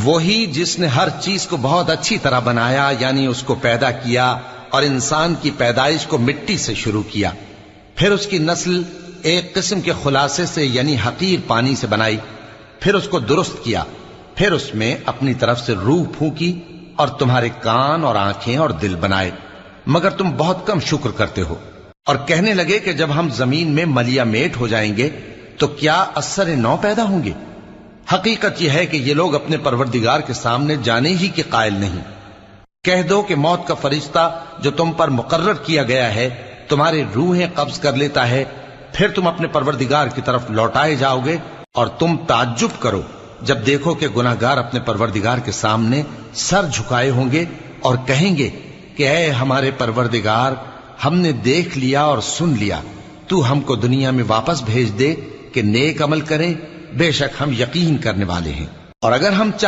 وہی جس نے ہر چیز کو بہت اچھی طرح بنایا، یعنی اس کو پیدا کیا، اور انسان کی پیدائش کو مٹی سے شروع کیا، پھر اس کی نسل ایک قسم کے خلاصے سے یعنی حقیر پانی سے بنائی، پھر اس کو درست کیا، پھر اس میں اپنی طرف سے روح پھونکی اور تمہارے کان اور آنکھیں اور دل بنائے، مگر تم بہت کم شکر کرتے ہو۔ اور کہنے لگے کہ جب ہم زمین میں ملیا میٹ ہو جائیں گے تو کیا اثر نو پیدا ہوں گے؟ حقیقت یہ ہے کہ یہ لوگ اپنے پروردگار کے سامنے جانے ہی کے قائل نہیں۔ کہہ دو کہ موت کا فرشتہ جو تم پر مقرر کیا گیا ہے تمہاری روحیں قبض کر لیتا ہے، پھر تم اپنے پروردگار کی طرف لوٹائے جاؤ گے، اور تم تعجب کرو جب دیکھو کہ گناہگار اپنے پروردگار کے سامنے سر جھکائے ہوں گے اور کہیں گے کہ اے ہمارے پروردگار، ہم نے دیکھ لیا اور سن لیا، تو ہم کو دنیا میں واپس بھیج دے کہ نیک عمل کریں، بے شک ہم یقین کرنے والے ہیں۔ اور اگر ہم